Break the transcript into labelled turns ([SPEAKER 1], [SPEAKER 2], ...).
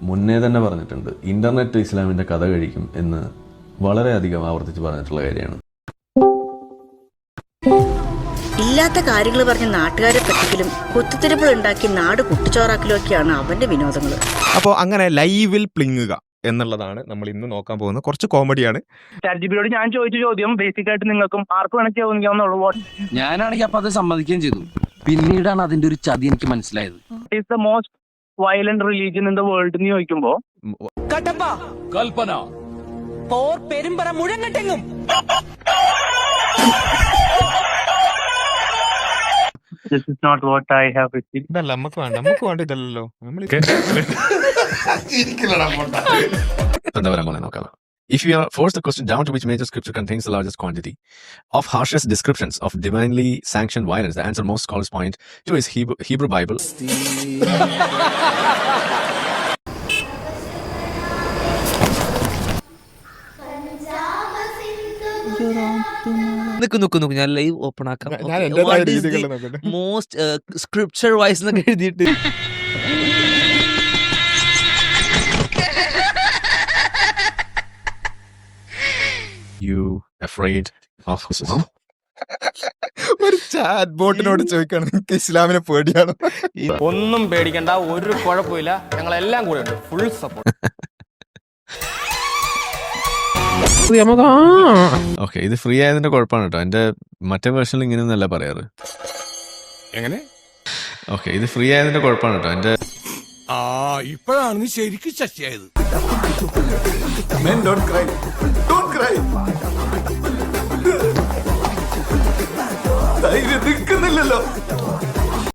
[SPEAKER 1] മുന്നേ തന്നെ പറഞ്ഞിട്ടുണ്ട്, ഇന്റർനെറ്റ് ഇസ്ലാമിന്റെ കഥ കഴിക്കും എന്ന് വളരെയധികം ആവർത്തിച്ച് പറഞ്ഞിട്ടുള്ള കാര്യമാണ്.
[SPEAKER 2] ഇല്ലാത്ത കാര്യങ്ങൾ പറഞ്ഞ് നാട്ടുകാരെ പറ്റിക്കലും കുത്തിത്തിരിപ്പുകൾ ഉണ്ടാക്കി നാട് കുട്ടിച്ചോറാക്കലും ഒക്കെയാണ് അവന്റെ വിനോദങ്ങൾ.
[SPEAKER 3] അപ്പോൾ അങ്ങനെ ലൈവിൽ പ്ലിങ്ങുക എന്നുള്ളതാണ് നമ്മൾ ഇന്ന് നോക്കാൻ പോകുന്നത്. കുറച്ച് കോമഡിയാണ്.
[SPEAKER 4] ചാറ്റ്ജിപിയോട് ഞാൻ ചോദിച്ച ചോദ്യം ബേസിക് ആയിട്ട് നിങ്ങൾക്കും ആർക്കും വേണമെങ്കിൽ ചോദിക്കാവുന്നുള്ളൂ.
[SPEAKER 5] ഞാനാണെങ്കിൽ അപ്പൊ അത് സമ്മതിക്കുകയും ചെയ്തു. പിന്നീടാണ് അതിന്റെ ഒരു ചതി എനിക്ക് മനസ്സിലായത്.
[SPEAKER 4] Is the most violent religion in the world എന്ന് ചോദിക്കുമ്പോ
[SPEAKER 5] കൽപ്പന പെരുമ്പറ മുഴങ്ങട്ടെങ്ങും
[SPEAKER 4] this is not what I have received.
[SPEAKER 3] ഇതല്ല നമുക്ക് വേണ്ട ഇതല്ലോ നമ്മൾ
[SPEAKER 1] If you are forced the question down to which major scripture contains the largest quantity of harshest descriptions of divinely sanctioned violence, the answer most scholars point to is Hebrew Bible.
[SPEAKER 6] നോക്ക് ഞാൻ live open ആക്കാം.
[SPEAKER 3] ഞാൻ എന്റേതായ രീതികളിൽ നോക്കട്ടെ.
[SPEAKER 6] Most scripture wise എന്നൊക്കെ എഴുതിയിട്ട്
[SPEAKER 1] You afraid of Islam?
[SPEAKER 3] ഒരു chat ബോട്ടിനോട് ചോദിക്കണം നിങ്ങൾക്ക് ഇസ്ലാമിനെ പേടിയാണ്.
[SPEAKER 7] ഒന്നും പേടിക്കണ്ട, ഒരു കുഴപ്പമില്ല, ഞങ്ങളെല്ലാം കൂടെ ഉണ്ട്, ഫുൾ സപ്പോർട്ട്.
[SPEAKER 1] ഓക്കെ, ഇത് ഫ്രീ ആയതിന്റെ കുഴപ്പമാണ് കേട്ടോ. എന്റെ മറ്റേ വേർഷനിൽ ഇങ്ങനെയൊന്നല്ല പറയാറ്.
[SPEAKER 3] എങ്ങനെ?
[SPEAKER 1] ഓക്കെ, ഇത് ഫ്രീ ആയതിന്റെ കുഴപ്പമാണ് കേട്ടോ. എന്റെ
[SPEAKER 8] ഇപ്പോഴാണ് ശരിക്കും ശശിയായത്.
[SPEAKER 9] നിൽക്കുന്നില്ലല്ലോ.